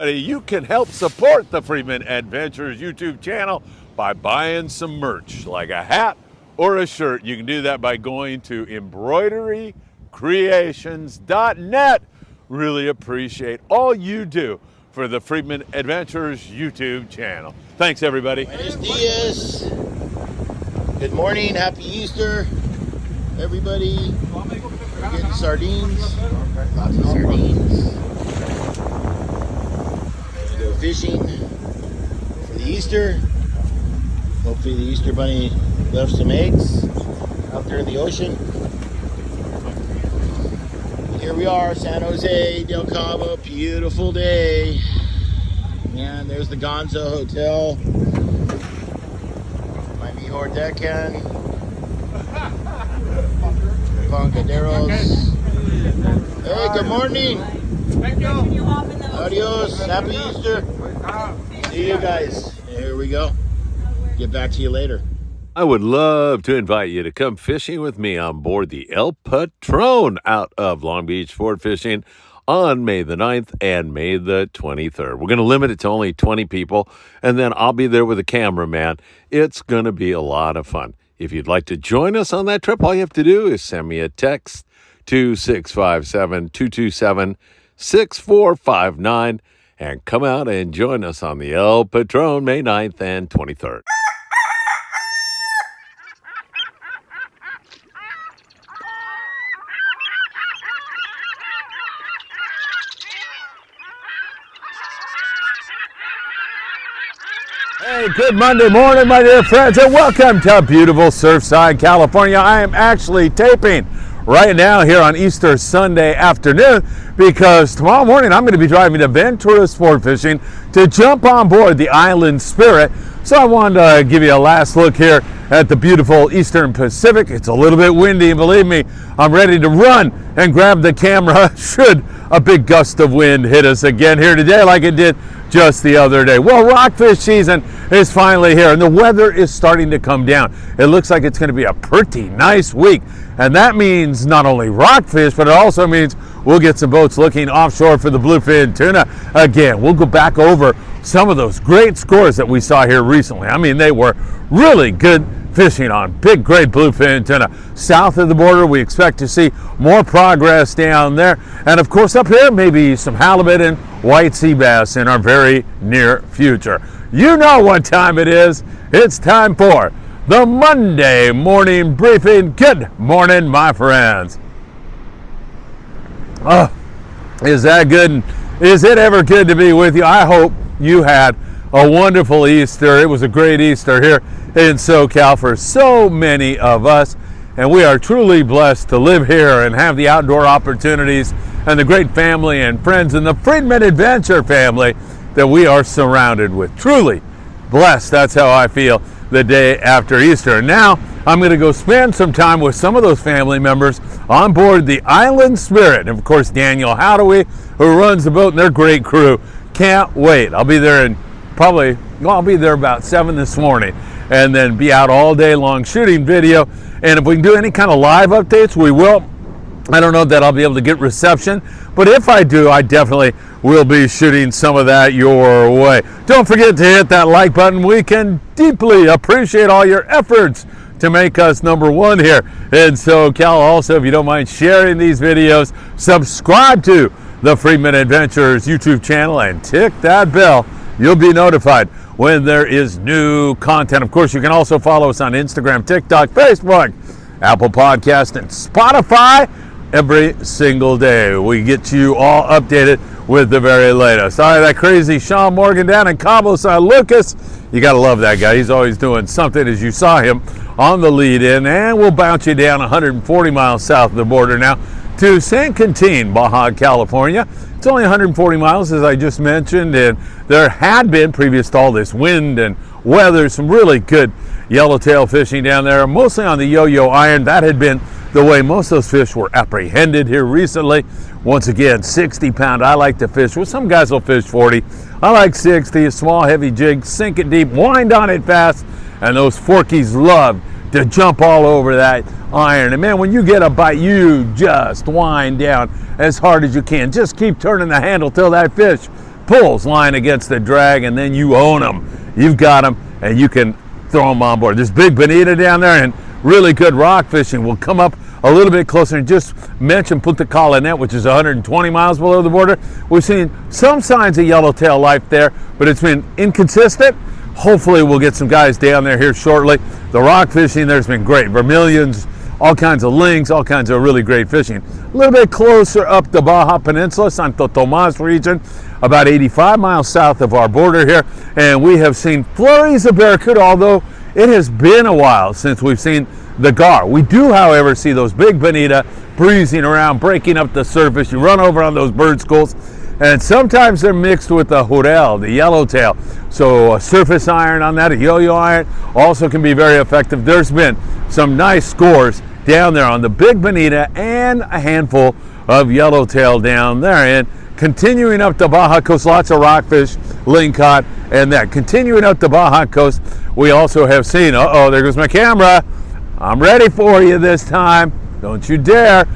You can help support the Friedman Adventures YouTube channel by buying some merch, like a hat or a shirt. You can do that by going to embroiderycreations.net. Really appreciate all you do for the Friedman Adventures YouTube channel. Thanks, everybody. Buenos dias. Good morning. Happy Easter, everybody. We're getting sardines. Lots of sardines. Gonna go fishing for the Easter. Hopefully the Easter bunny left some eggs out there in the ocean. Here we are, San Jose del Cabo. Beautiful day. And there's the Gonzo Hotel. My mejor decan. Poncaderos. Hey, good morning. Adios. Happy Easter. See you guys. Here we go. Get back to you later. I would love to invite you to come fishing with me on board the El Patron out of Long Beach Sport Fishing on May the 9th and May the 23rd. We're going to limit it to only 20 people, and then I'll be there with a cameraman. It's going to be a lot of fun. If you'd like to join us on that trip, all you have to do is send me a text to 657-227-6459 and come out and join us on the El Patron May 9th and 23rd. Hey, good Monday morning, my dear friends, and welcome to beautiful Surfside, California. I am actually taping right now here on Easter Sunday afternoon because tomorrow morning I'm going to be driving to Ventura Sport Fishing to jump on board the Island Spirit. So I wanted to give you a last look here at the beautiful Eastern Pacific. It's a little bit windy, and believe me, I'm ready to run and grab the camera should a big gust of wind hit us again here today like it did just the other day. Well, rockfish season is finally here, and the weather is starting to come down. It looks like it's going to be a pretty nice week, and that means not only rockfish, but it also means we'll get some boats looking offshore for the bluefin tuna again. We'll go back over some of those great scores that we saw here recently. I mean, they were really good fishing on big, great bluefin tuna. South of the border, we expect to see more progress down there. And of course, up here, maybe some halibut and white sea bass in our very near future. You know what time it is. It's time for the Monday morning briefing. Good morning, my friends. Oh, is that good? Is it ever good to be with you? I hope you had a wonderful Easter. It was a great Easter here in SoCal for so many of us, and we are truly blessed to live here and have the outdoor opportunities and the great family and friends in the Friedman Adventure family that we are surrounded with. Truly blessed. That's how I feel the day after Easter. And now I'm going to go spend some time with some of those family members on board the Island Spirit. And of course, Daniel Howdoway, who runs the boat, and their great crew. Can't wait. I'll be there I'll be there about 7 this morning and then be out all day long shooting video. And if we can do any kind of live updates, we will. I don't know that I'll be able to get reception, but if I do, I definitely will be shooting some of that your way. Don't forget to hit that like button. We can deeply appreciate all your efforts to make us number one here in SoCal. Also, if you don't mind sharing these videos, subscribe to the Friedman Adventures YouTube channel and tick that bell. You'll be notified when there is new content. Of course, you can also follow us on Instagram, TikTok, Facebook, Apple Podcast, and Spotify every single day. We get you all updated with the very latest. All right, that crazy Sean Morgan down in Cabo San Lucas. You got to love that guy. He's always doing something, as you saw him on the lead-in. And we'll bounce you down 140 miles south of the border now to San Quintin, Baja California. It's only 140 miles, as I just mentioned, and there had been, previous to all this wind and weather, some really good yellowtail fishing down there, mostly on the yo-yo iron. That had been the way most of those fish were apprehended here recently. Once again, 60-pound. I like to fish. Well, some guys will fish 40. I like 60, a small, heavy jig, sink it deep, wind on it fast, and those forkies love to jump all over that iron. And man, when you get a bite, you just wind down as hard as you can. Just keep turning the handle till that fish pulls line against the drag, and then you own them. You've got them, and you can throw them on board. There's big bonita down there, and really good rock fishing. We'll come up a little bit closer and just mention Punta Colonet, which is 120 miles below the border. We've seen some signs of yellowtail life there, but it's been inconsistent. Hopefully we'll get some guys down there here shortly. The rock fishing there's been great. Vermilions, all kinds of links, all kinds of really great fishing. A little bit closer up the Baja Peninsula, Santo Tomas region, about 85 miles south of our border here, and we have seen flurries of barracuda, although it has been a while since we've seen the gar. We do, however, see those big bonita breezing around, breaking up the surface. You run over on those bird schools, and sometimes they're mixed with the jurel, the yellowtail. So a surface iron on that, a yo-yo iron, also can be very effective. There's been some nice scores down there on the big bonita and a handful of yellowtail down there. And continuing up the Baja coast, lots of rockfish, lingcod, and that. Continuing up the Baja coast, we also have seen, there goes my camera. I'm ready for you this time. Don't you dare.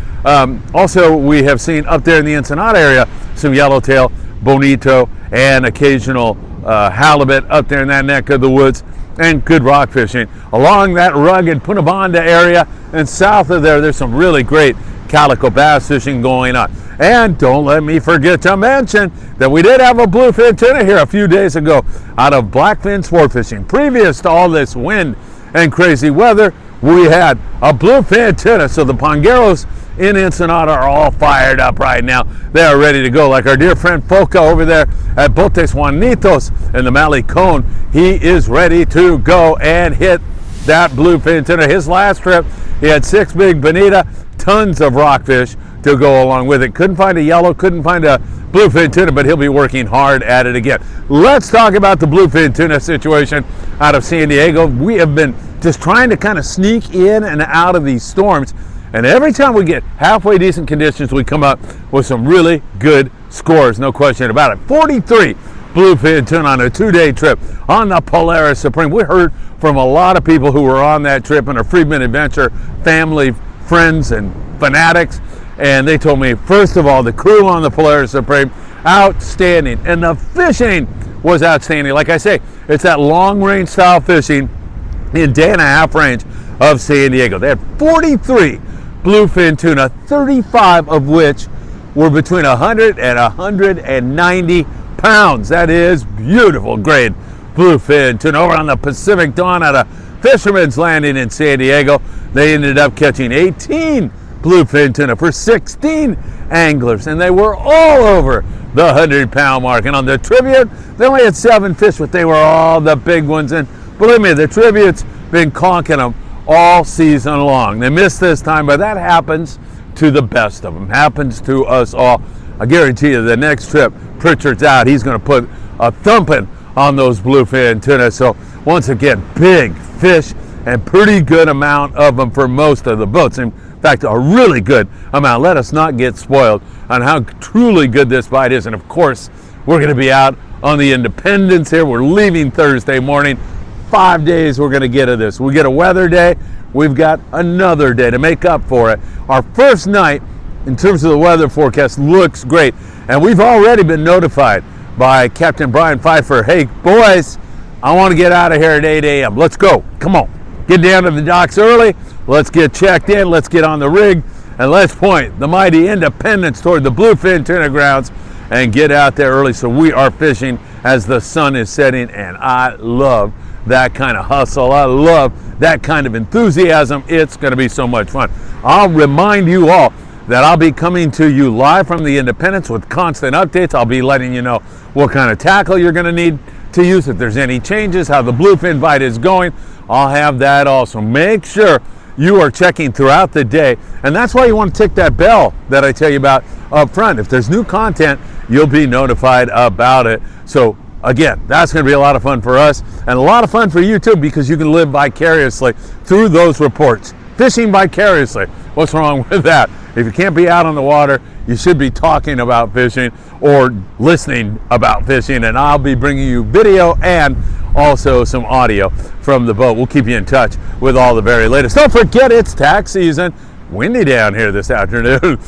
Also, we have seen up there in the Ensenada area some yellowtail, bonito, and occasional halibut up there in that neck of the woods, and good rock fishing. Along that rugged Punta Banda area and south of there, there's some really great calico bass fishing going on. And don't let me forget to mention that we did have a bluefin tuna here a few days ago out of blackfin sport fishing. Previous to all this wind and crazy weather, we had a bluefin tuna. So the pongueros in Ensenada are all fired up right now. They are ready to go. Like our dear friend Foca over there at Botes Juanitos in the Malecon, he is ready to go and hit that bluefin tuna. His last trip, he had 6 big bonita, tons of rockfish to go along with it. Couldn't find a yellow, couldn't find a bluefin tuna, but he'll be working hard at it again. Let's talk about the bluefin tuna situation out of San Diego. We have been just trying to kind of sneak in and out of these storms, and every time we get halfway decent conditions, we come up with some really good scores, no question about it. 43 bluefin tuna on a 2-day trip on the Polaris Supreme. We heard from a lot of people who were on that trip and our Friedman Adventure family, friends, and fanatics, and they told me, first of all, the crew on the Polaris Supreme, outstanding, and the fishing was outstanding. Like I say, it's that long-range style fishing in day-and-a-half range of San Diego. They had 43 bluefin tuna, 35 of which were between 100 and 190 pounds. That is beautiful grade bluefin tuna. Over on the Pacific Dawn at a Fisherman's Landing in San Diego, they ended up catching 18 bluefin tuna for 16 anglers, and they were all over the 100-pound mark. And on the Tribute, they only had 7 fish, but they were all the big ones. And believe me, the Tribute's been conking them all season long. They missed this time, but that happens to the best of them. Happens to us all. I guarantee you the next trip Pritchard's out, he's going to put a thumping on those bluefin tuna. So once again, big fish and pretty good amount of them for most of the boats. In fact, a really good amount. Let us not get spoiled on how truly good this bite is. And of course, we're going to be out on the Independence here. We're leaving Thursday morning. 5 days we're going to get of this. We get a weather day. We've got another day to make up for it. Our first night, in terms of the weather forecast, looks great. And we've already been notified by Captain Brian Pfeiffer, hey, boys, I want to get out of here at 8 a.m. Let's go. Come on. Get down to the docks early. Let's get checked in. Let's get on the rig. And let's point the mighty Independence toward the bluefin tuna grounds and get out there early. So we are fishing as the sun is setting, and I love that kind of hustle. I love that kind of enthusiasm. It's going to be so much fun. I'll remind you all that I'll be coming to you live from the Independence with constant updates. I'll be letting you know what kind of tackle you're going to need to use, if there's any changes, how the bluefin bite is going. I'll have that also. Make sure you are checking throughout the day, and that's why you want to tick that bell that I tell you about up front. If there's new content, you'll be notified about it. So again, that's going to be a lot of fun for us and a lot of fun for you too, because you can live vicariously through those reports. Fishing vicariously. What's wrong with that? If you can't be out on the water, you should be talking about fishing or listening about fishing, and I'll be bringing you video and also some audio from the boat. We'll keep you in touch with all the very latest. Don't forget, it's tax season. Windy down here this afternoon.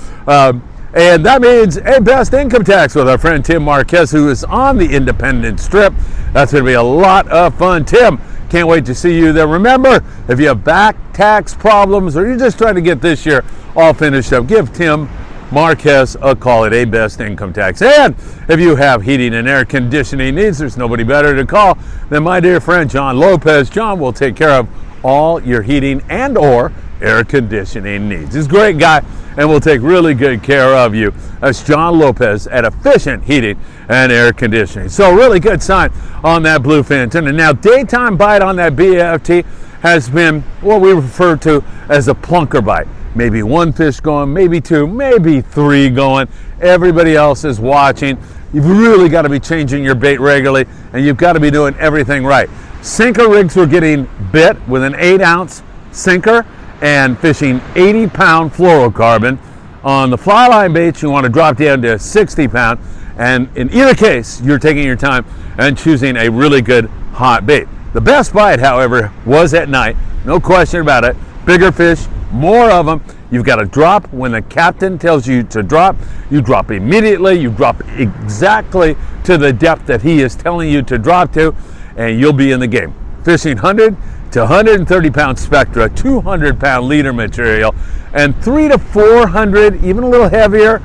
And that means a best income tax with our friend Tim Marquez, who is on the Independent Strip. That's going to be a lot of fun. Tim, can't wait to see you there. Remember, if you have back tax problems or you're just trying to get this year all finished up, give Tim Marquez a call at A Best Income Tax. And if you have heating and air conditioning needs, there's nobody better to call than my dear friend John Lopez. John will take care of all your heating and or air conditioning needs. He's a great guy and will take really good care of you. That's John Lopez at Efficient Heating and Air Conditioning. So really good sign on that bluefin tuna. Now daytime bite on that BFT has been what we refer to as a plunker bite. Maybe one fish going, maybe two, maybe three going. Everybody else is watching. You've really got to be changing your bait regularly, and you've got to be doing everything right. Sinker rigs were getting bit with an 8-ounce sinker and fishing 80-pound fluorocarbon. On the fly line baits, you want to drop down to 60-pound, and in either case, you're taking your time and choosing a really good hot bait. The best bite, however, was at night. No question about it. Bigger fish, more of them. You've got to drop when the captain tells you to drop. You drop immediately. You drop exactly to the depth that he is telling you to drop to, and you'll be in the game. Fishing 100 to 130 pound spectra, 200 pound leader material, and 300 to 400, even a little heavier,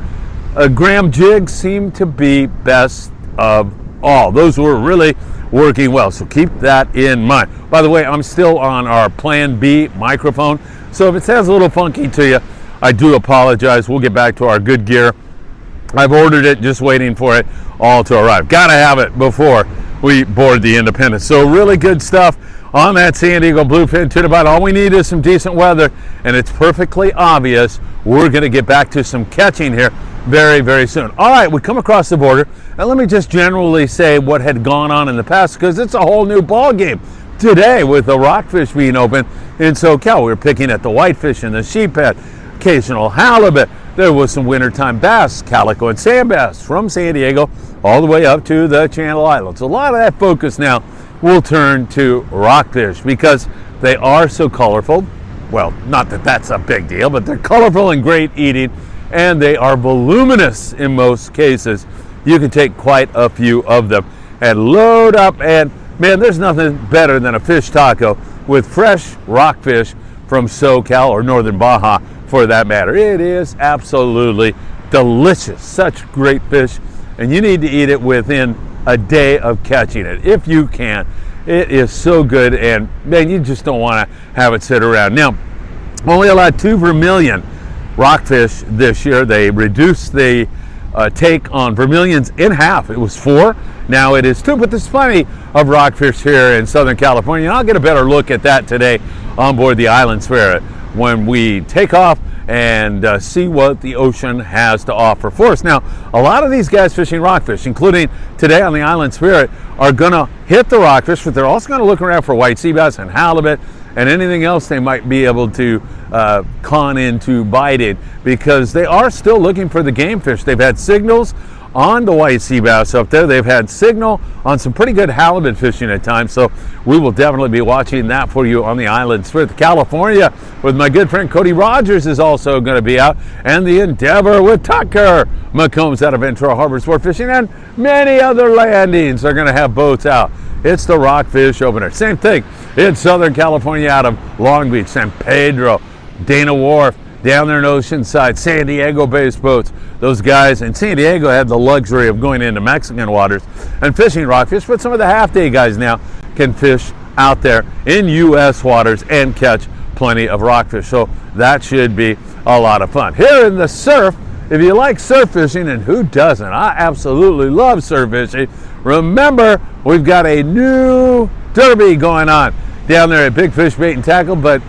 gram jigs seem to be best of all. Those were really working well, so keep that in mind. By the way, I'm still on our Plan B microphone, so if it sounds a little funky to you, I do apologize. We'll get back to our good gear. I've ordered it, just waiting for it all to arrive. Gotta have it before we board the Independence. So really good stuff on that San Diego bluefin tuna bite. All we need is some decent weather, and it's perfectly obvious we're going to get back to some catching here very, very soon. All right, we come across the border, and let me just generally say what had gone on in the past, because it's a whole new ball game today with the Rockfish being open in SoCal. We were picking at the whitefish and the sheephead, occasional halibut. There was some wintertime bass, calico and sand bass from San Diego all the way up to the Channel Islands. A lot of that focus now will turn to rockfish because they are so colorful. Well, not that that's a big deal, but they're colorful and great eating, and they are voluminous in most cases. You can take quite a few of them and load up, and man, there's nothing better than a fish taco with fresh rockfish from SoCal or Northern Baja for that matter. It is absolutely delicious. Such great fish, and you need to eat it within a day of catching it if you can. It is so good, and man, you just don't want to have it sit around. Now, only allowed 2 vermilion rockfish this year. They reduced the take on vermilions in half. It was 4, now it is 2, but there's plenty of rockfish here in Southern California, and I'll get a better look at that today on board the Island Spirit when we take off and see what the ocean has to offer for us. Now, a lot of these guys fishing rockfish, including today on the Island Spirit, are going to hit the rockfish, but they're also going to look around for white sea bass and halibut and anything else they might be able to con into biting, because they are still looking for the game fish. They've had signals on the white sea bass up there. They've had signal on some pretty good halibut fishing at times, so we will definitely be watching that for you on the Island Spirit. California with my good friend Cody Rogers is also going to be out, and the Endeavor with Tucker McCombs out of Ventura Harbor Sport Fishing, and many other landings are going to have boats out. It's the Rockfish opener. Same thing in Southern California out of Long Beach, San Pedro, Dana Wharf, down there in Oceanside, San Diego-based boats. Those guys in San Diego had the luxury of going into Mexican waters and fishing rockfish, but some of the half-day guys now can fish out there in U.S. waters and catch plenty of rockfish. So that should be a lot of fun. Here in the surf, if you like surf fishing, and who doesn't? I absolutely love surf fishing. Remember, we've got a new derby going on down there at Big Fish Bait and Tackle, but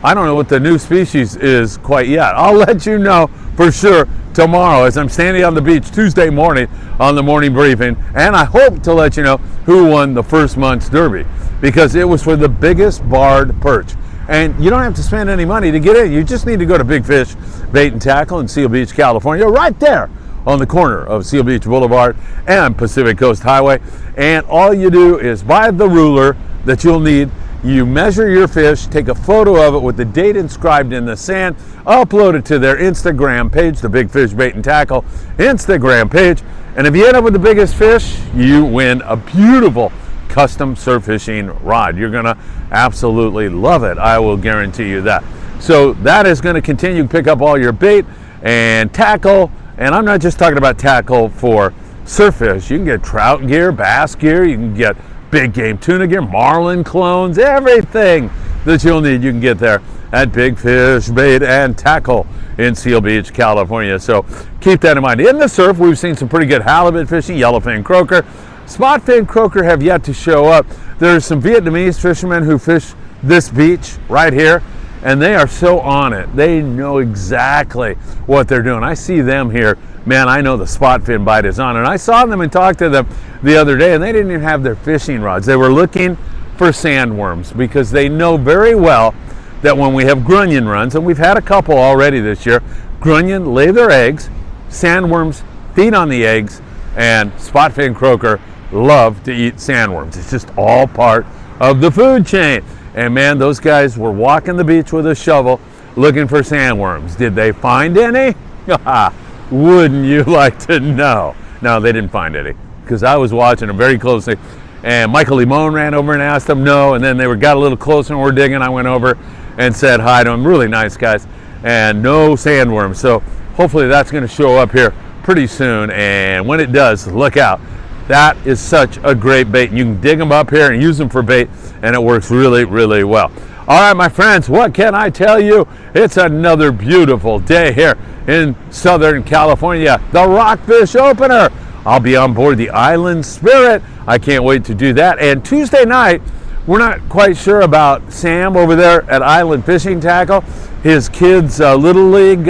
I don't know what the new species is quite yet. I'll let you know for sure tomorrow as I'm standing on the beach Tuesday morning on the morning briefing, and I hope to let you know who won the first month's derby, because it was for the biggest barred perch. And you don't have to spend any money to get in. You just need to go to Big Fish Bait and Tackle in Seal Beach, California, right there on the corner of Seal Beach Boulevard and Pacific Coast Highway. And all you do is buy the ruler that you'll need You measure your fish, take a photo of it with the date inscribed in the sand, upload it to their Instagram page, the Big Fish Bait and Tackle Instagram page, and if you end up with the biggest fish, you win a beautiful custom surf fishing rod. You're gonna absolutely love it. I will guarantee you that. So that is gonna continue to pick up all your bait and tackle, and I'm not just talking about tackle for surf fish. You can get trout gear, bass gear, you can get big game tuna gear, marlin clones, everything that you'll need you can get there at Big Fish Bait and Tackle in Seal Beach, California. So keep that in mind. In the surf, we've seen some pretty good halibut fishing, yellowfin croaker. Spotfin croaker have yet to show up. There's some Vietnamese fishermen who fish this beach right here, and they are so on it. They know exactly what they're doing. I see them here. Man, I know the spotfin bite is on. And I saw them and talked to them the other day, and they didn't even have their fishing rods. They were looking for sandworms because they know very well that when we have grunion runs, and we've had a couple already this year, grunion lay their eggs, sandworms feed on the eggs, and spotfin croaker love to eat sandworms. It's just all part of the food chain. And man, those guys were walking the beach with a shovel looking for sandworms. Did they find any? Wouldn't you like to know? No, they didn't find any, because I was watching them very closely. And Michael Limon ran over and asked them no, and then they got a little closer and were digging. I went over and said hi to them. Really nice guys, and no sandworms. So hopefully that's going to show up here pretty soon, and when it does, look out. That is such a great bait. You can dig them up here and use them for bait, and it works really, really well. All right, my friends, what can I tell you? It's another beautiful day here in Southern California. The Rockfish opener. I'll be on board the Island Spirit. I can't wait to do that. And Tuesday night, we're not quite sure about Sam over there at Island Fishing Tackle. His kids' Little League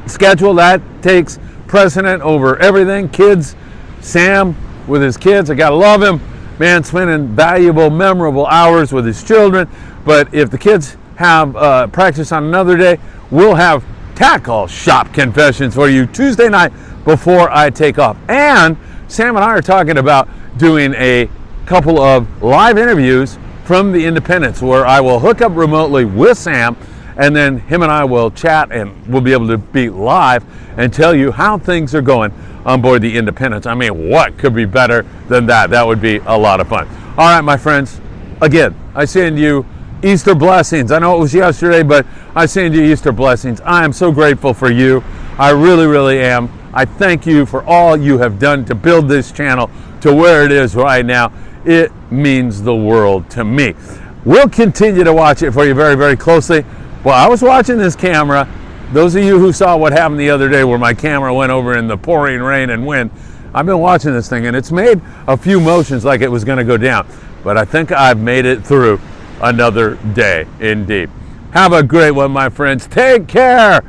schedule, that takes precedent over everything. Kids, Sam with his kids, I gotta love him. Man, spending valuable, memorable hours with his children. But if the kids have practice on another day, we'll have tackle shop confessions for you Tuesday night before I take off. And Sam and I are talking about doing a couple of live interviews from the Independence, where I will hook up remotely with Sam, and then him and I will chat, and we'll be able to be live and tell you how things are going on board the Independence. I mean, what could be better than that? That would be a lot of fun. All right, my friends, again, I send you Easter blessings. I know it was yesterday, but I send you Easter blessings. I am so grateful for you. I really, really am. I thank you for all you have done to build this channel to where it is right now. It means the world to me. We'll continue to watch it for you very, very closely. Well, I was watching this camera. Those of you who saw what happened the other day where my camera went over in the pouring rain and wind, I've been watching this thing, and it's made a few motions like it was going to go down. But I think I've made it through another day indeed. Have a great one, my friends. Take care.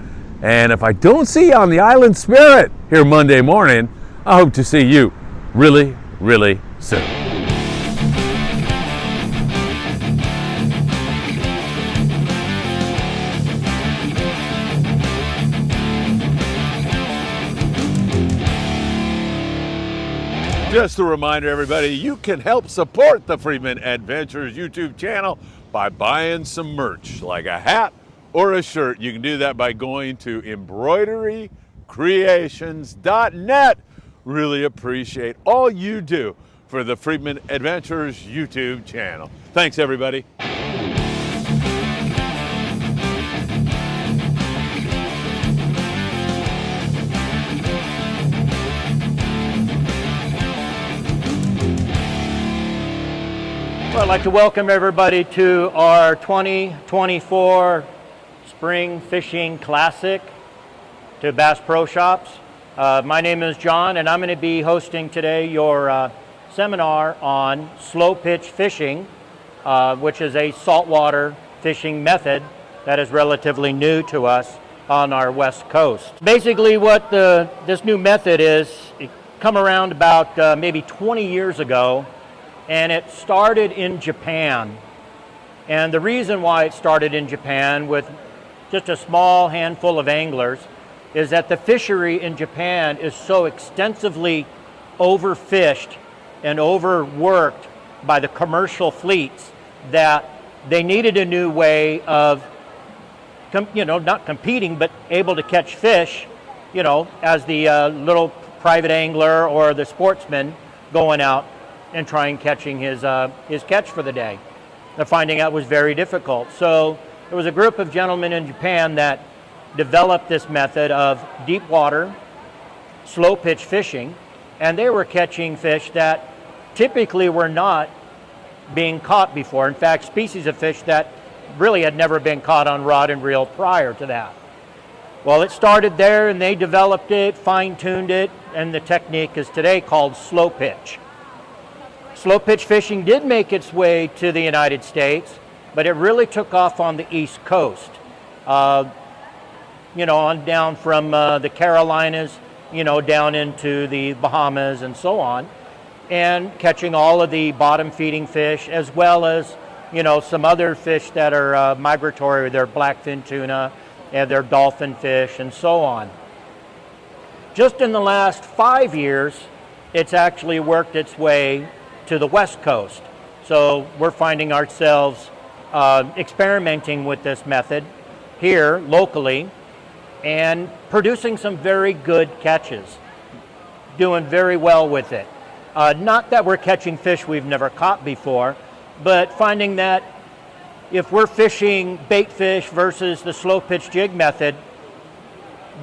And if I don't see you on the Island Spirit here Monday morning, I hope to see you really, really soon. Just a reminder, everybody, you can help support the Friedman Adventures YouTube channel by buying some merch, like a hat or a shirt. You can do that by going to embroiderycreations.net. Really appreciate all you do for the Friedman Adventures YouTube channel. Thanks, everybody. Well, I'd like to welcome everybody to our 2024 Spring Fishing Classic to Bass Pro Shops. My name is John, and I'm going to be hosting today your seminar on slow pitch fishing, which is a saltwater fishing method that is relatively new to us on our West Coast. Basically what this new method is, it come around about maybe 20 years ago, and it started in Japan. And the reason why it started in Japan with just a small handful of anglers is that the fishery in Japan is so extensively overfished and overworked by the commercial fleets that they needed a new way of, not competing, but able to catch fish, as the little private angler or the sportsman going out and catching his catch for the day. They're finding out was very difficult. So there was a group of gentlemen in Japan that developed this method of deep water, slow pitch fishing, and they were catching fish that typically were not being caught before. In fact, species of fish that really had never been caught on rod and reel prior to that. Well, it started there and they developed it, fine-tuned it, and the technique is today called slow pitch. Slow pitch fishing did make its way to the United States, but it really took off on the East Coast. On down from the Carolinas, down into the Bahamas and so on, and catching all of the bottom feeding fish, as well as, some other fish that are migratory, their blackfin tuna and their dolphin fish and so on. Just in the last 5 years, it's actually worked its way to the West Coast. So we're finding ourselves experimenting with this method here locally and producing some very good catches, doing very well with it. Not that we're catching fish we've never caught before, but finding that if we're fishing bait fish versus the slow pitch jig method,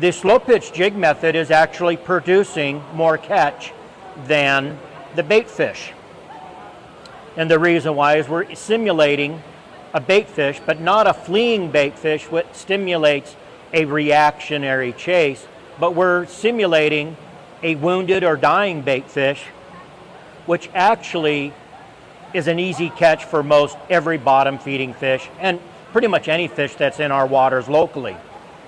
the slow pitch jig method is actually producing more catch than the bait fish. And the reason why is we're simulating a bait fish, but not a fleeing bait fish, which stimulates a reactionary chase, but we're simulating a wounded or dying bait fish, which actually is an easy catch for most every bottom feeding fish and pretty much any fish that's in our waters locally.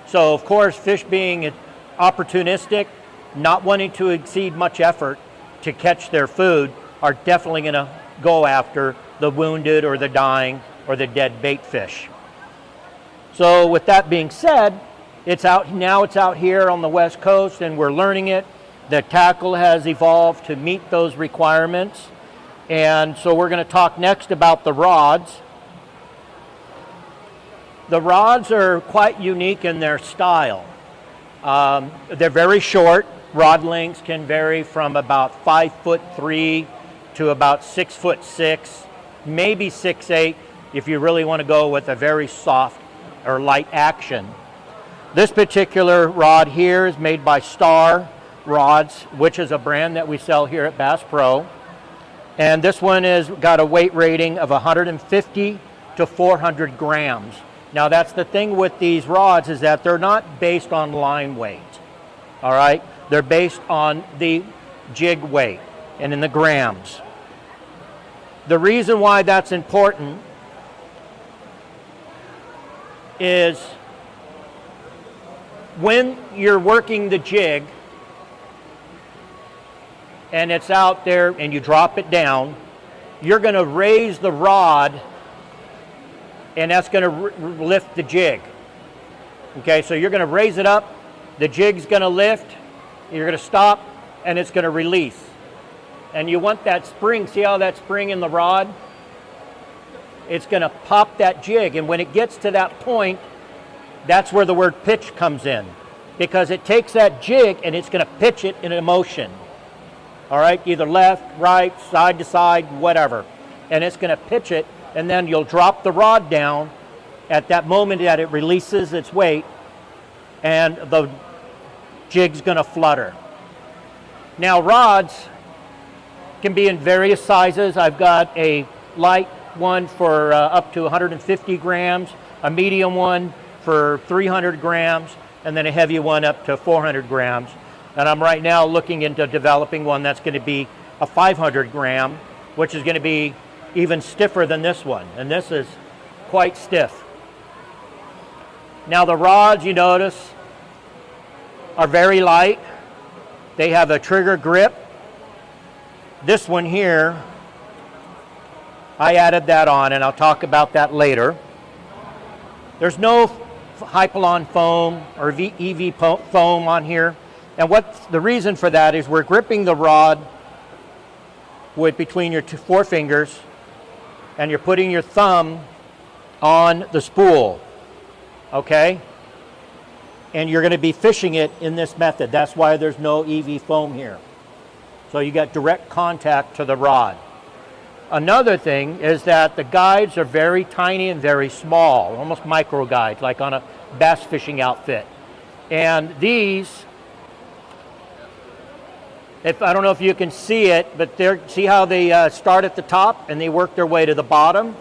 So of course, fish being opportunistic, not wanting to exceed much effort to catch their food, are definitely going to go after the wounded or the dying or the dead bait fish. So with that being said, it's out here on the West Coast and we're learning it. The tackle has evolved to meet those requirements. And so we're going to talk next about the rods. The rods are quite unique in their style. They're very short. Rod lengths can vary from about 5'3" to about 6'6", maybe 6'8", if you really want to go with a very soft or light action. This particular rod here is made by Star Rods, which is a brand that we sell here at Bass Pro. And this one has got a weight rating of 150 to 400 grams. Now that's the thing with these rods, is that they're not based on line weight. All right, they're based on the jig weight and in the grams. The reason why that's important is when you're working the jig and it's out there and you drop it down, you're going to raise the rod and that's going to lift the jig. Okay, so you're going to raise it up, the jig's going to lift, you're going to stop, and it's going to release. And you want that spring, see how that spring in the rod? It's going to pop that jig, and when it gets to that point, that's where the word pitch comes in, because it takes that jig and it's going to pitch it in a motion. All right, either left, right, side to side, whatever. And it's going to pitch it, and then you'll drop the rod down at that moment that it releases its weight, and the jig's going to flutter. Now, rods can be in various sizes. I've got a light one for up to 150 grams, a medium one for 300 grams, and then a heavy one up to 400 grams. And I'm right now looking into developing one that's going to be a 500 gram, which is going to be even stiffer than this one. And this is quite stiff. Now the rods, you notice, are very light. They have a trigger grip. This one here, I added that on, and I'll talk about that later. There's no Hypalon foam or EV foam on here. And what's the reason for that is we're gripping the rod with between your four fingers, and you're putting your thumb on the spool, okay? And you're going to be fishing it in this method. That's why there's no EV foam here. So you got direct contact to the rod. Another thing is that the guides are very tiny and very small, almost micro guides, like on a bass fishing outfit. And these, I don't know if you can see it, but see how they start at the top and they work their way to the bottom?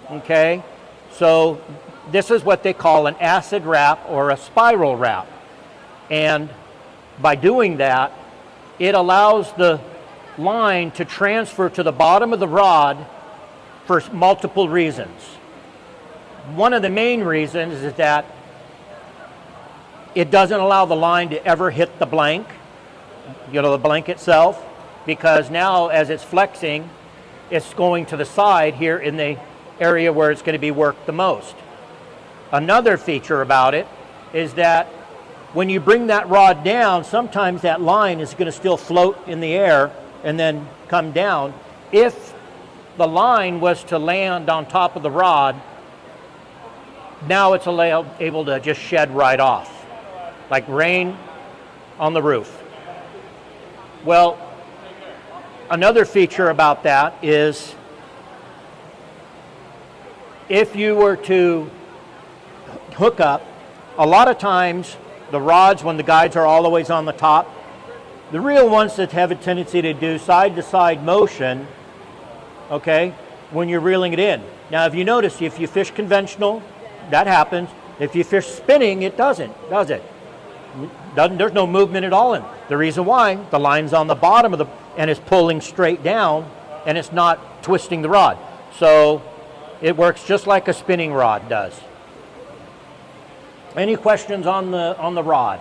Okay, so this is what they call an acid wrap or a spiral wrap. And by doing that, it allows the line to transfer to the bottom of the rod for multiple reasons. One of the main reasons is that it doesn't allow the line to ever hit the blank, the blank itself, because now as it's flexing, it's going to the side here in the area where it's going to be worked the most. Another feature about it is that when you bring that rod down, sometimes that line is going to still float in the air and then come down. If the line was to land on top of the rod, now it's able to just shed right off, like rain on the roof. Well, another feature about that is if you were to hook up, a lot of times the rods, when the guides are all the way on the top, the real ones that have a tendency to do side-to-side motion, okay, when you're reeling it in. Now, if you notice, if you fish conventional, that happens. If you fish spinning, it doesn't, does it? There's no movement at all in it. The reason why, the line's on the bottom of and it's pulling straight down, and it's not twisting the rod. So it works just like a spinning rod does. Any questions on the rod?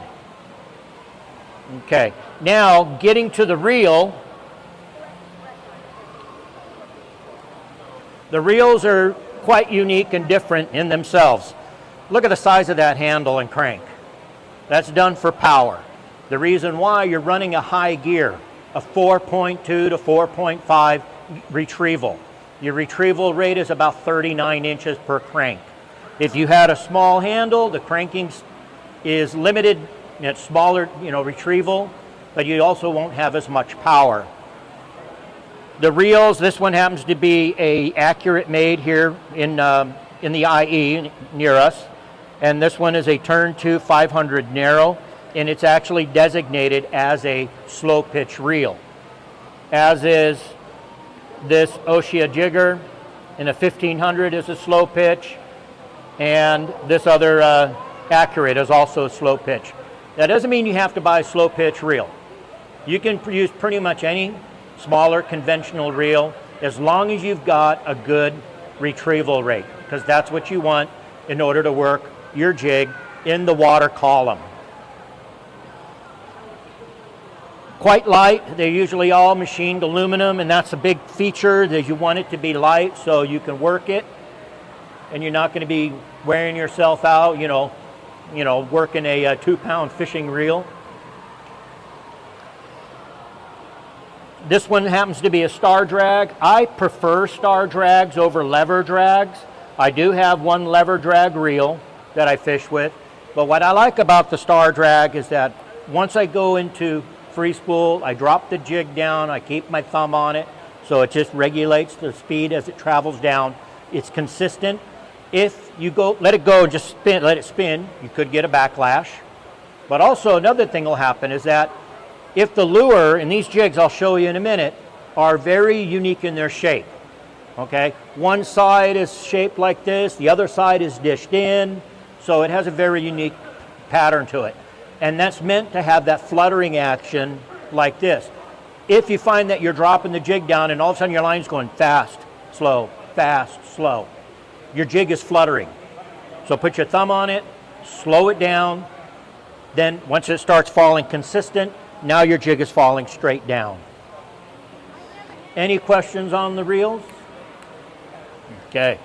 Okay, now getting to the reel. The reels are quite unique and different in themselves. Look at the size of that handle and crank. That's done for power. The reason why, you're running a high gear, a 4.2 to 4.5 retrieval. Your retrieval rate is about 39 inches per crank. If you had a small handle, the cranking is limited. It's smaller, retrieval, but you also won't have as much power. The reels, this one happens to be a Accurate made here in the IE near us, and this one is a turn 2 500 narrow, and it's actually designated as a slow pitch reel, as is this Oshia jigger in a 1500 is a slow pitch, and this other Accurate is also a slow pitch. That doesn't mean you have to buy a slow pitch reel. You can use pretty much any smaller conventional reel as long as you've got a good retrieval rate, because that's what you want in order to work your jig in the water column. Quite light. They're usually all machined aluminum, and that's a big feature, that you want it to be light so you can work it and you're not going to be wearing yourself out, working a 2-pound fishing reel. This one happens to be a star drag. I prefer star drags over lever drags. I do have one lever drag reel that I fish with, but what I like about the star drag is that once I go into free spool, I drop the jig down, I keep my thumb on it, so it just regulates the speed as it travels down. It's consistent. If you let it go and just let it spin, you could get a backlash. But also another thing will happen is that if the lure, and these jigs I'll show you in a minute, are very unique in their shape, okay? One side is shaped like this, the other side is dished in, so it has a very unique pattern to it. And that's meant to have that fluttering action like this. If you find that you're dropping the jig down and all of a sudden your line's going fast, slow, your jig is fluttering. So put your thumb on it, slow it down, then once it starts falling consistent, now your jig is falling straight down. Any questions on the reels? Okay.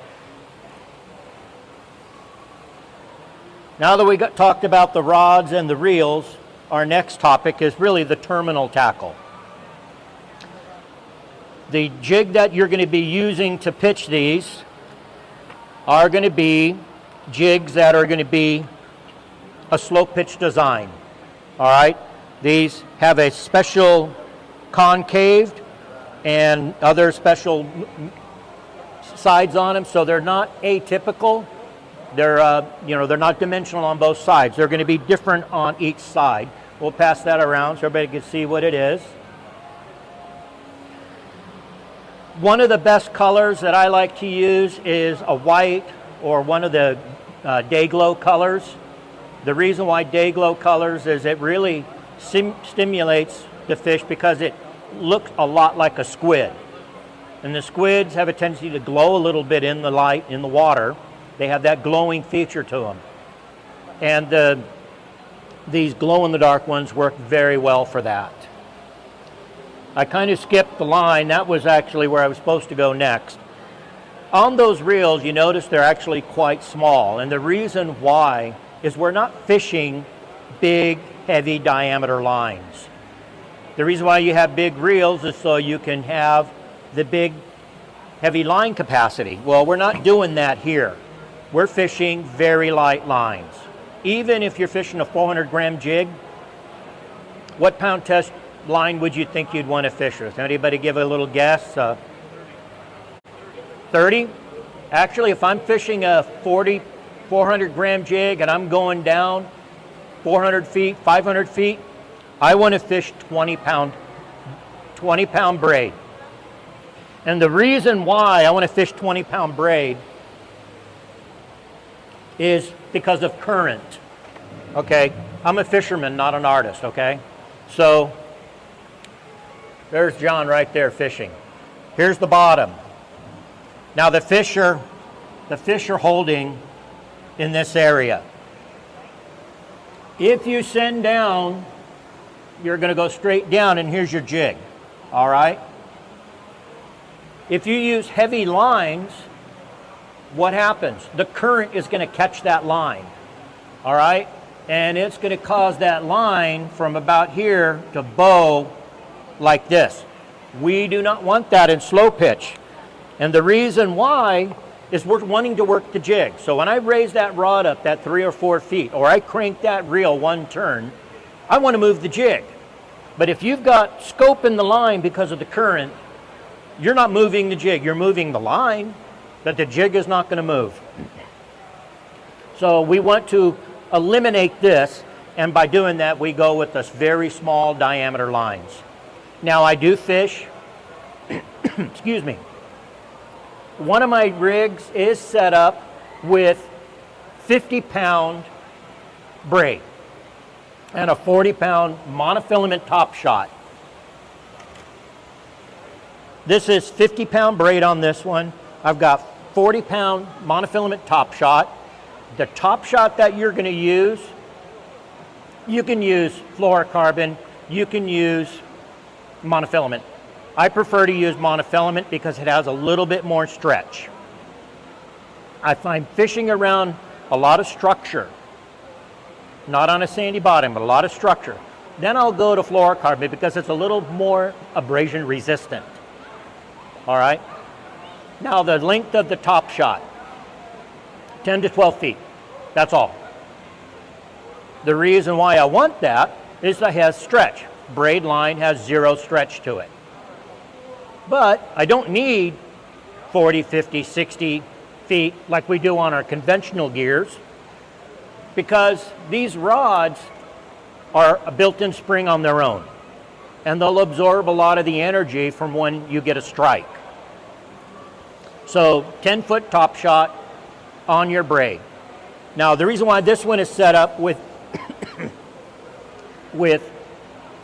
Now that we talked about the rods and the reels, our next topic is really the terminal tackle. the jig that you're going to be using to pitch these are going to be jigs that are going to be a slow pitch design. All right, these have a special concaved and other special sides on them, so they're not atypical. They're they're not dimensional on both sides. They're going to be different on each side. We'll pass that around so everybody can see what it is. One of the best colors that I like to use is a white or one of the day glow colors. The reason why day glow colors is it really stimulates the fish because it looks a lot like a squid. And the squids have a tendency to glow a little bit in the light, in the water. They have that glowing feature to them. And these glow-in-the-dark ones work very well for that. I kind of skipped the line. That was actually where I was supposed to go next. On those reels, you notice they're actually quite small. And the reason why is we're not fishing big, heavy diameter lines. The reason why you have big reels is so you can have the big, heavy line capacity. Well, we're not doing that here. We're fishing very light lines. Even if you're fishing a 400-gram jig, what pound test line would you think you'd want to fish with? Anybody give a little guess? 30? Actually, if I'm fishing a 400-gram jig and I'm going down 400 feet, 500 feet, I want to fish 20-pound braid. And the reason why I want to fish 20-pound braid is because of current. Okay, I'm a fisherman, not an artist, okay? So there's John right there fishing. Here's the bottom. Now the fish are holding in this area. If you send down, you're going to go straight down, and here's your jig. All right? If you use heavy lines, what happens? The current is going to catch that line. All right? And it's going to cause that line from about here to bow like this. We do not want that in slow pitch. And the reason why is we're wanting to work the jig. So when I raise that rod up that 3 or 4 feet, or I crank that reel one turn, I want to move the jig. But if you've got scope in the line because of the current, you're not moving the jig, you're moving the line, but the jig is not going to move. So we want to eliminate this, and by doing that, we go with this very small diameter lines. Now I do fish, excuse me, one of my rigs is set up with 50-pound braid and a 40-pound monofilament top shot. This is 50-pound braid on this one. I've got 40-pound monofilament top shot. The top shot that you're going to use, you can use fluorocarbon, you can use monofilament. I prefer to use monofilament because it has a little bit more stretch. I find fishing around a lot of structure, not on a sandy bottom, but a lot of structure. Then I'll go to fluorocarbon because it's a little more abrasion resistant. All right? Now the length of the top shot, 10 to 12 feet. That's all. The reason why I want that is that it has stretch. Braid line has 0 stretch to it. But I don't need 40, 50, 60 feet like we do on our conventional gears, because these rods are a built-in spring on their own, and they'll absorb a lot of the energy from when you get a strike. So 10-foot top shot on your braid. Now the reason why this one is set up with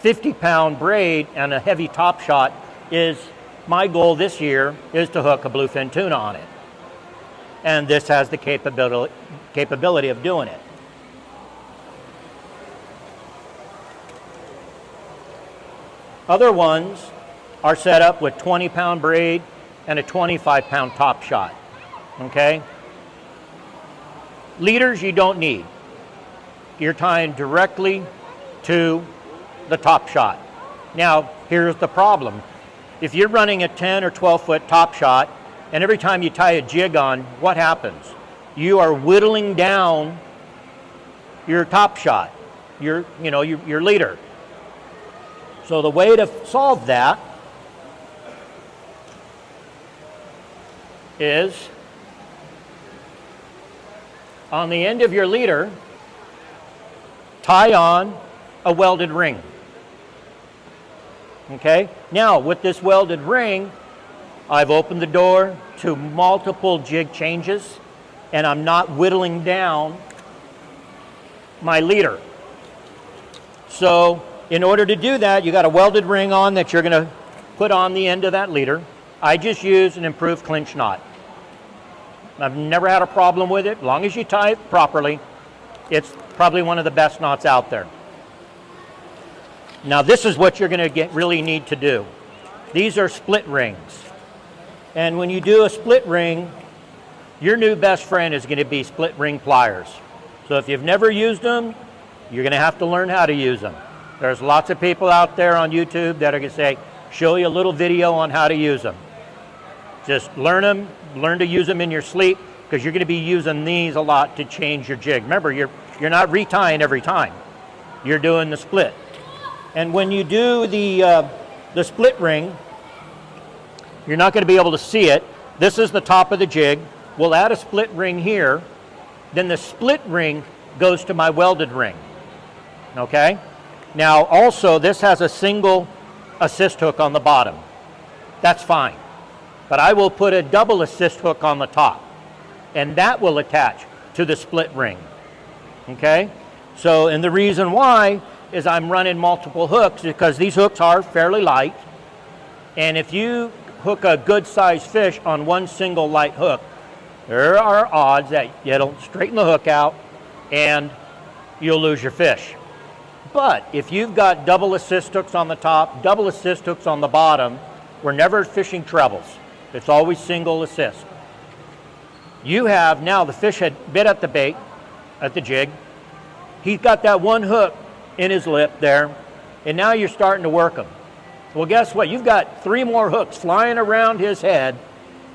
50-pound braid and a heavy top shot is my goal this year is to hook a bluefin tuna on it. And this has the capability of doing it. Other ones are set up with 20-pound braid and a 25-pound top shot. Okay? Leaders you don't need. You're tying directly to the top shot. Now, here's the problem. if you're running a 10 or 12 foot top shot, and every time you tie a jig on, what happens? You are whittling down your top shot, your leader. So the way to solve that is on the end of your leader, tie on a welded ring. Okay? Now, with this welded ring, I've opened the door to multiple jig changes, and I'm not whittling down my leader. So, in order to do that, you got a welded ring on that you're going to put on the end of that leader. I just use an improved clinch knot. I've never had a problem with it. As long as you tie it properly, it's probably one of the best knots out there. Now this is what you're going to really need to do. These are split rings. And when you do a split ring, your new best friend is going to be split ring pliers. So if you've never used them, you're going to have to learn how to use them. There's lots of people out there on YouTube that are going to say, show you a little video on how to use them. Just learn them, learn to use them in your sleep, because you're going to be using these a lot to change your jig. Remember, you're not retying every time. You're doing the split. And when you do the split ring, you're not going to be able to see it. This is the top of the jig. We'll add a split ring here. Then the split ring goes to my welded ring. Okay? Now also, this has a single assist hook on the bottom. That's fine. But I will put a double assist hook on the top, and that will attach to the split ring. Okay? So, and the reason why is I'm running multiple hooks because these hooks are fairly light, and if you hook a good sized fish on one single light hook, there are odds that it'll straighten the hook out and you'll lose your fish. But if you've got double assist hooks on the top, double assist hooks on the bottom, we're never fishing trebles. It's always single assist. You have now, the fish had bit at the bait, at the jig. He's got that one hook in his lip there, and now you're starting to work him. Well, guess what? You've got 3 more hooks flying around his head,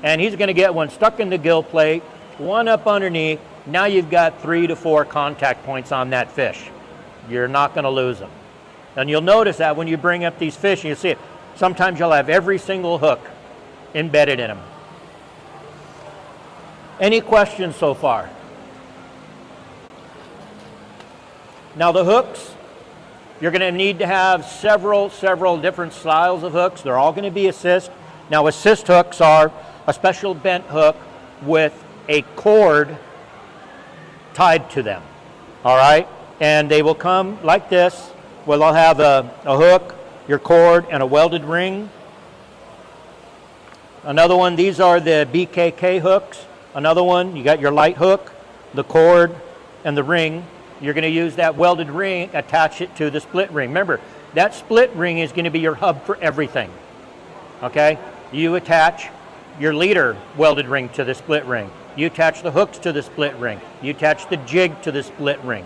and he's going to get one stuck in the gill plate, one up underneath. Now you've got 3 to 4 contact points on that fish. You're not going to lose them. And you'll notice that when you bring up these fish, and you see it. Sometimes you'll have every single hook embedded in them. Any questions so far? Now the hooks, you're going to need to have several different styles of hooks. They're all going to be assist. Now assist hooks are a special bent hook with a cord tied to them. All right? And they will come like this, where they'll have a hook, your cord, and a welded ring. Another one, these are the BKK hooks. Another one, you got your light hook, the cord, and the ring. You're going to use that welded ring, attach it to the split ring. Remember, that split ring is going to be your hub for everything. Okay? You attach your leader welded ring to the split ring. You attach the hooks to the split ring. You attach the jig to the split ring.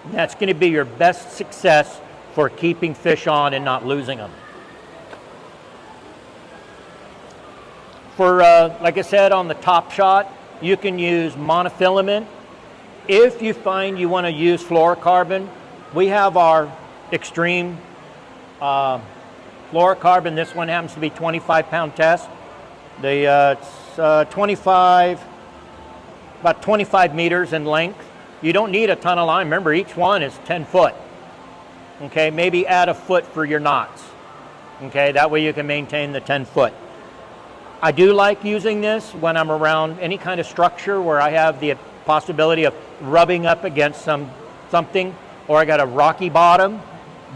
And that's going to be your best success for keeping fish on and not losing them. For, like I said, on the top shot, you can use monofilament. If you find you want to use fluorocarbon, we have our extreme fluorocarbon. This one happens to be 25-pound test. It's about 25 meters in length. You don't need a ton of line. Remember, each one is 10 foot. Okay, maybe add a foot for your knots. Okay, that way you can maintain the 10 foot. I do like using this when I'm around any kind of structure where I have the possibility of rubbing up against something, or I got a rocky bottom.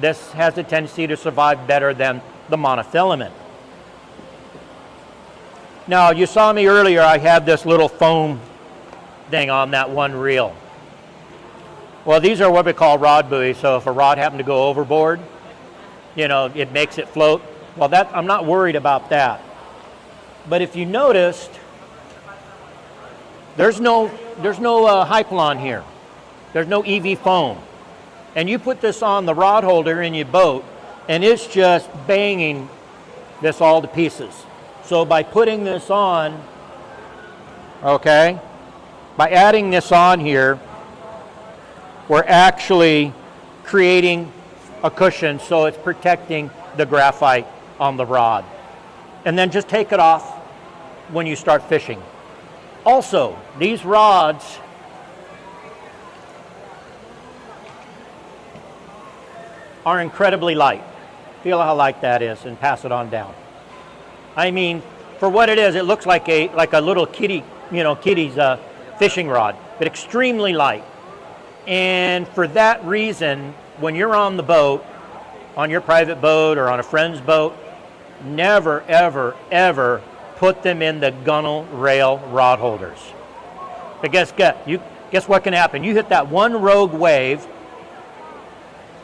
This has a tendency to survive better than the monofilament. Now, you saw me earlier, I had this little foam thing on that one reel. Well, these are what we call rod buoys, so if a rod happened to go overboard, you know, it makes it float. Well, I'm not worried about that. But if you noticed, there's no Hypalon here. There's no EV foam. And you put this on the rod holder in your boat, and it's just banging this all to pieces. So by putting this on, okay, by adding this on here, we're actually creating a cushion so it's protecting the graphite on the rod. And then just take it off when you start fishing. Also, these rods are incredibly light. Feel how light that is and pass it on down. I mean, for what it is, it looks like a little kiddie's fishing rod, but extremely light. And for that reason, when you're on the boat, on your private boat or on a friend's boat, never, ever, ever put them in the gunnel rail rod holders. But guess what can happen? You hit that one rogue wave,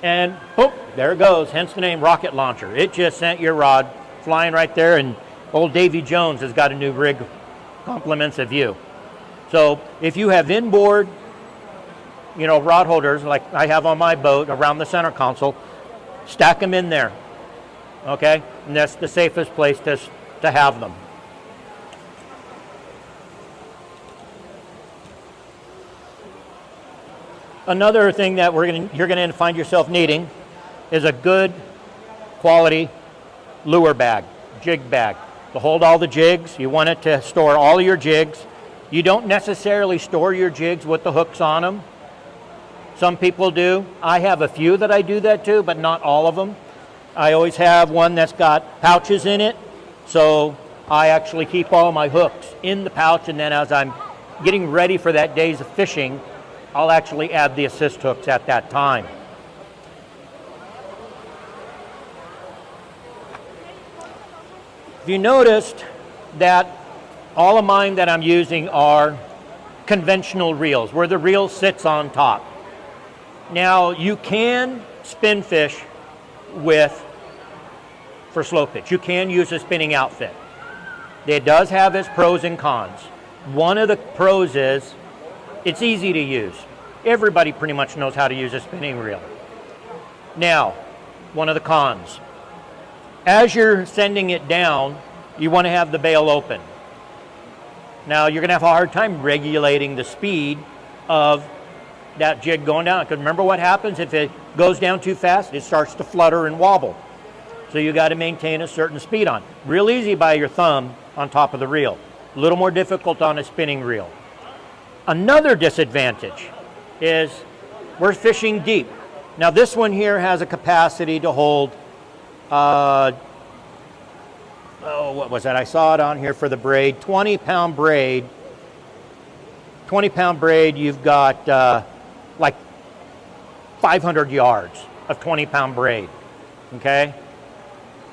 and boom, there it goes. Hence the name rocket launcher. It just sent your rod flying right there, and old Davy Jones has got a new rig, compliments of you. So if you have inboard, rod holders like I have on my boat around the center console, stack them in there, okay? And that's the safest place to have them. Another thing that you're going to find yourself needing is a good quality lure bag, jig bag, to hold all the jigs. You want it to store all of your jigs. You don't necessarily store your jigs with the hooks on them. Some people do. I have a few that I do that to, but not all of them. I always have one that's got pouches in it, so I actually keep all my hooks in the pouch, and then as I'm getting ready for that day's of fishing, I'll actually add the assist hooks at that time. If you noticed that all of mine that I'm using are conventional reels, where the reel sits on top. Now, you can spin fish for slow pitch. You can use a spinning outfit. It does have its pros and cons. One of the pros is it's easy to use. Everybody pretty much knows how to use a spinning reel. Now, one of the cons. As you're sending it down, you want to have the bail open. Now, you're going to have a hard time regulating the speed of that jig going down. Because remember what happens if it goes down too fast? It starts to flutter and wobble. So you got to maintain a certain speed on. Real easy by your thumb on top of the reel. A little more difficult on a spinning reel. Another disadvantage is we're fishing deep. Now this one here has a capacity to hold, what was that? I saw it on here for the braid, 20-pound braid. 20-pound braid, you've got like 500 yards of 20-pound braid, okay?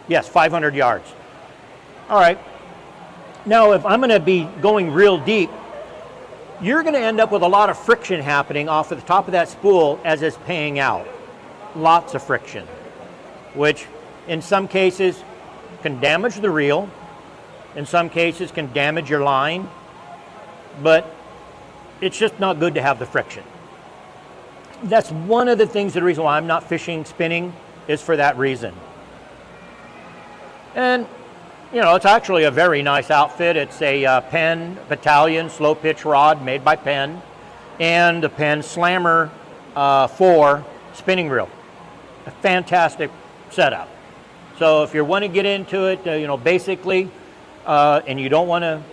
Yes, 500 yards. All right. Now, if I'm going to be going real deep, you're going to end up with a lot of friction happening off of the top of that spool as it's paying out. Lots of friction, which in some cases can damage the reel, in some cases can damage your line, but it's just not good to have the friction. That's one of the things, the reason why I'm not fishing spinning is for that reason. And it's actually a very nice outfit. It's a Penn Battalion slow pitch rod made by Penn, and a Penn Slammer 4 spinning reel. A fantastic setup. So if you want to get into it, basically, and you don't want to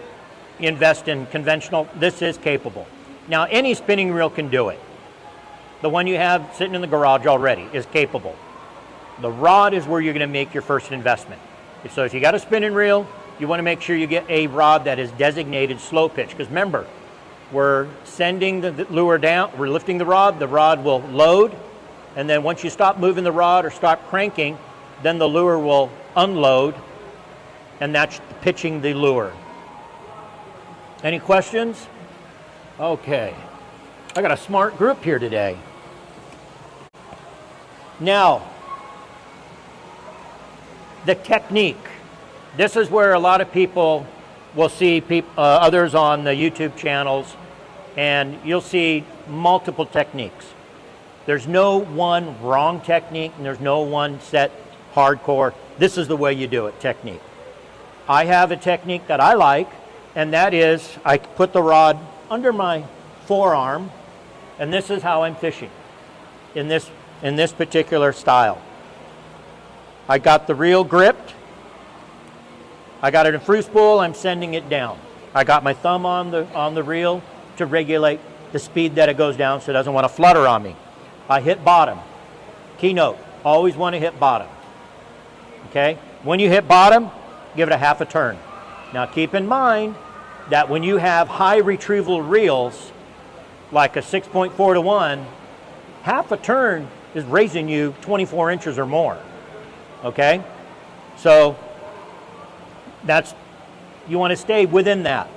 invest in conventional, this is capable. Now, any spinning reel can do it. The one you have sitting in the garage already is capable. The rod is where you're going to make your first investment. So if you got a spinning reel, you want to make sure you get a rod that is designated slow pitch. Because remember, we're sending the lure down, we're lifting the rod will load, and then once you stop moving the rod or stop cranking, then the lure will unload, and that's pitching the lure. Any questions? Okay. I got a smart group here today. Now, the technique. This is where a lot of people will see others on the YouTube channels, and you'll see multiple techniques. There's no one wrong technique, and there's no one set hardcore this is the way you do it, technique. I have a technique that I like, and that is I put the rod under my forearm, and this is how I'm fishing in this particular style. I got the reel gripped. I got it in free spool, I'm sending it down. I got my thumb on the reel to regulate the speed that it goes down so it doesn't want to flutter on me. I hit bottom. Keynote, always want to hit bottom. Okay? When you hit bottom, give it a half a turn. Now keep in mind that when you have high retrieval reels, like a 6.4 to 1, half a turn is raising you 24 inches or more. Okay? So you want to stay within that.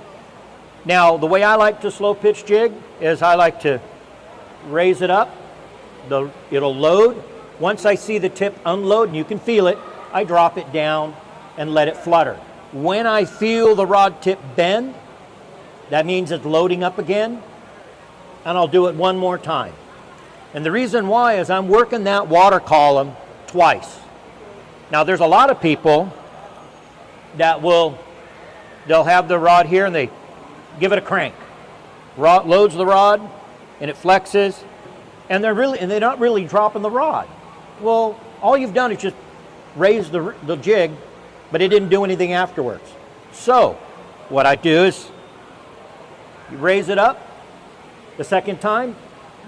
Now, the way I like to slow pitch jig is I like to raise it up. It'll load. Once I see the tip unload, and you can feel it, I drop it down and let it flutter. When I feel the rod tip bend, that means it's loading up again, and I'll do it one more time. And the reason why is I'm working that water column twice. Now, there's a lot of people that they'll have the rod here and they give it a crank. Rod loads the rod and it flexes, and they're not really dropping the rod. Well, all you've done is just raise the jig, but it didn't do anything afterwards. So what I do is you raise it up the second time,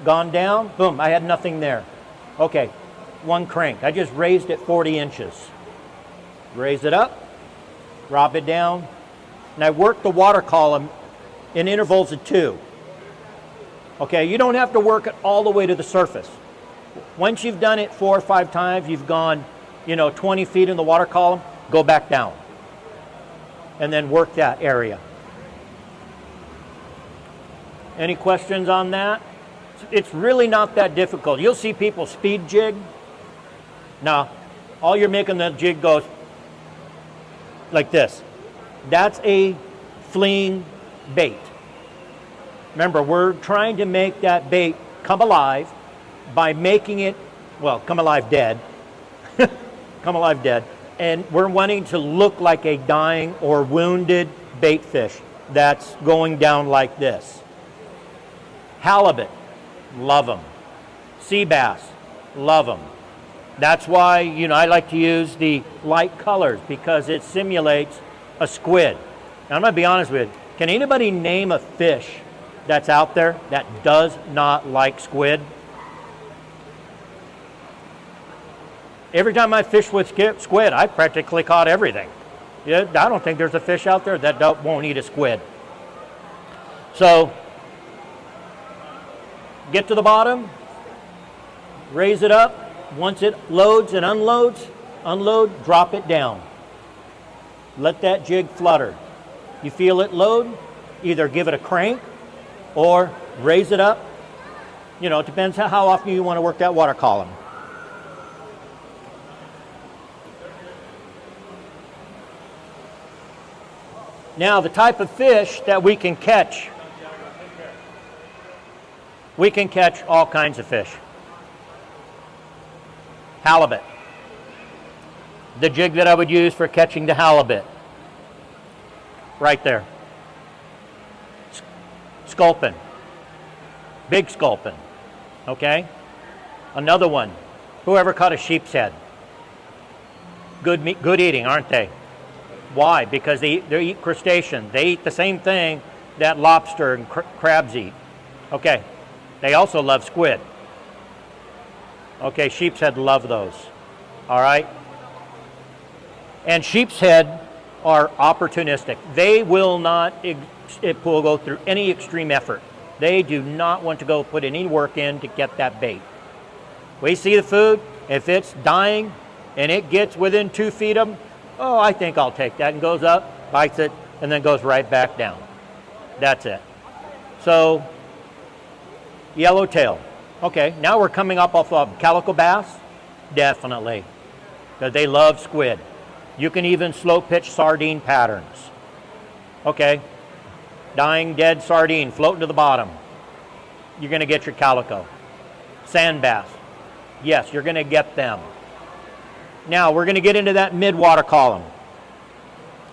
gone down, boom, I had nothing there. Okay, one crank. I just raised it 40 inches. Raise it up, drop it down, and I work the water column in intervals of 2. Okay, you don't have to work it all the way to the surface. Once you've done it 4 or 5 times, you've gone, 20 feet in the water column, go back down. And then work that area. Any questions on that? It's really not that difficult. You'll see people speed jig. Now, all you're making the jig goes like this. That's a fleeing bait. Remember, we're trying to make that bait come alive by making it, come alive dead. Come alive dead. And we're wanting to look like a dying or wounded bait fish that's going down like this. Halibut, love them. Sea bass, love them. That's why, I like to use the light colors because it simulates a squid. Now, I'm going to be honest with you. Can anybody name a fish that's out there that does not like squid? Every time I fish with squid, I practically caught everything. I don't think there's a fish out there that won't eat a squid. So, get to the bottom, raise it up. Once it loads and unloads, unload, drop it down. Let that jig flutter. You feel it load, either give it a crank or raise it up. It depends how often you want to work that water column. Now, the type of fish that we can catch all kinds of fish. Halibut. The jig that I would use for catching the halibut. Right there. Sculpin. Big sculpin. Okay? Another one. Whoever caught a sheep's head. Good meat, good eating, aren't they? Why? Because they eat crustacean. They eat the same thing that lobster and crabs eat. Okay. They also love squid. Okay, sheep's head love those. All right? And sheep's head are opportunistic. They will not go through any extreme effort. They do not want to go put any work in to get that bait. We see the food. If it's dying and it gets within 2 feet of them, I think I'll take that, and goes up, bites it, and then goes right back down. That's it. So, yellowtail. Okay, now we're coming up off of calico bass. Definitely, because they love squid. You can even slow pitch sardine patterns. Okay, dying dead sardine floating to the bottom. You're going to get your calico. Sand bass. Yes, you're going to get them. Now we're going to get into that mid-water column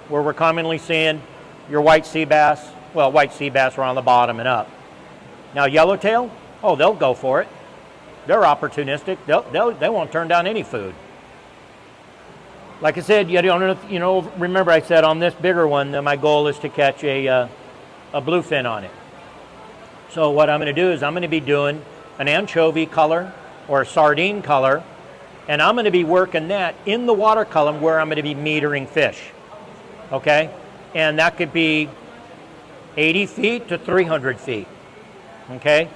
where we're commonly seeing your white sea bass. Well, white sea bass are on the bottom and up. Now yellowtail, oh, they'll go for it. They're opportunistic. They won't turn down any food. Like I said, remember I said on this bigger one that my goal is to catch a bluefin on it. So what I'm going to do is I'm going to be doing an anchovy color or a sardine color, and I'm going to be working that in the water column where I'm going to be metering fish. Okay? And that could be 80 feet to 300 feet. Okay?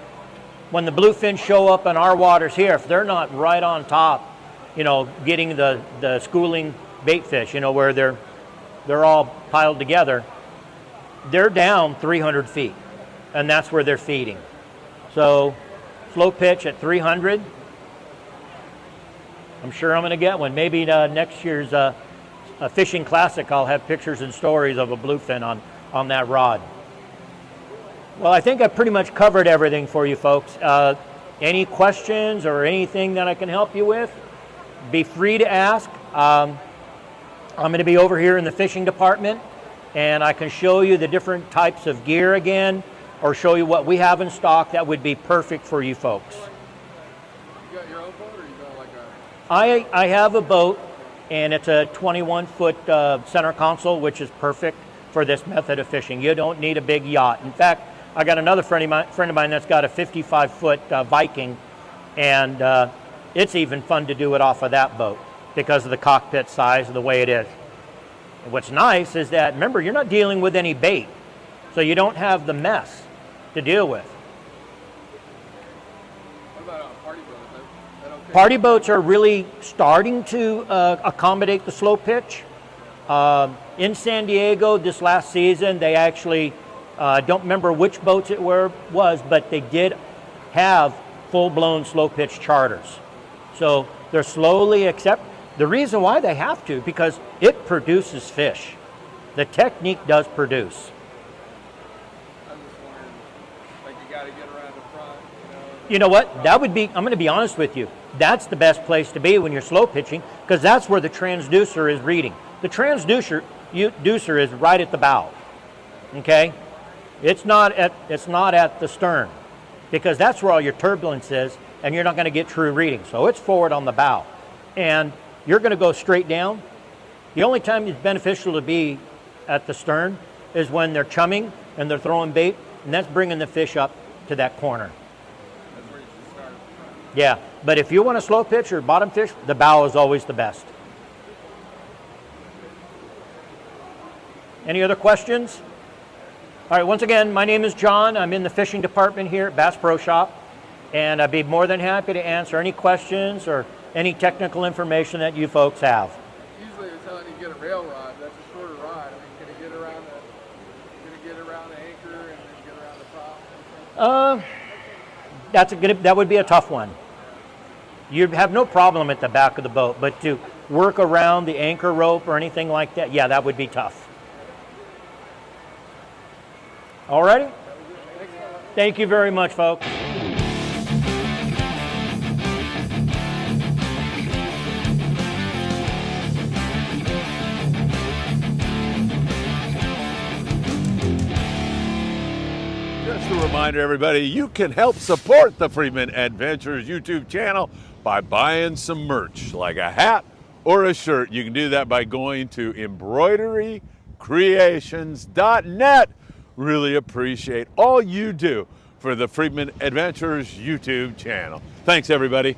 When the bluefin show up in our waters here, if they're not right on top, getting the schooling bait fish, where they're all piled together, they're down 300 feet, and that's where they're feeding. So flow pitch at 300, I'm sure I'm going to get one. Maybe next year's a fishing classic, I'll have pictures and stories of a bluefin on that rod. Well, I think I've pretty much covered everything for you folks. Any questions or anything that I can help you with, be free to ask. I'm going to be over here in the fishing department, and I can show you the different types of gear again, or show you what we have in stock that would be perfect for you folks. You got your own boat, or you got like a... I have a boat, and it's a 21-foot center console, which is perfect for this method of fishing. You don't need a big yacht. In fact, I got another friend of mine that's got a 55-foot Viking, and it's even fun to do it off of that boat because of the cockpit size and the way it is. And what's nice is that, remember, you're not dealing with any bait, so you don't have the mess to deal with. What about a party boat? Is that okay? Party boats are really starting to accommodate the slow pitch. In San Diego this last season, they actually, don't remember which boats it was, but they did have full-blown slow pitch charters. So they're slowly accept. The reason why they have to, because it produces fish. The technique does produce. I was just wondering, like you got to get around the front. You know what? That would be, I'm going to be honest with you, that's the best place to be when you're slow pitching, because that's where the transducer is reading. The transducer is right at the bow. Okay? It's not at the stern, because that's where all your turbulence is, and you're not going to get true reading. So it's forward on the bow. And you're going to go straight down. The only time it's beneficial to be at the stern is when they're chumming and they're throwing bait, and that's bringing the fish up to that corner. That's where you should start. Yeah, but if you want a slow pitch or bottom fish, the bow is always the best. Any other questions? All right, once again, my name is John. I'm in the fishing department here at Bass Pro Shop, and I'd be more than happy to answer any questions or any technical information that you folks have. Usually they're telling you to get a rail rod. That's a shorter rod. I mean, can you get around the anchor and then get around the top? That would be a tough one. You'd have no problem at the back of the boat, but to work around the anchor rope or anything like that, yeah, that would be tough. All righty? Thank you very much, folks. Just a reminder, everybody, you can help support the Friedman Adventures YouTube channel by buying some merch, like a hat or a shirt. You can do that by going to embroiderycreations.net. Really appreciate all you do for the Friedman Adventures YouTube channel. Thanks, everybody.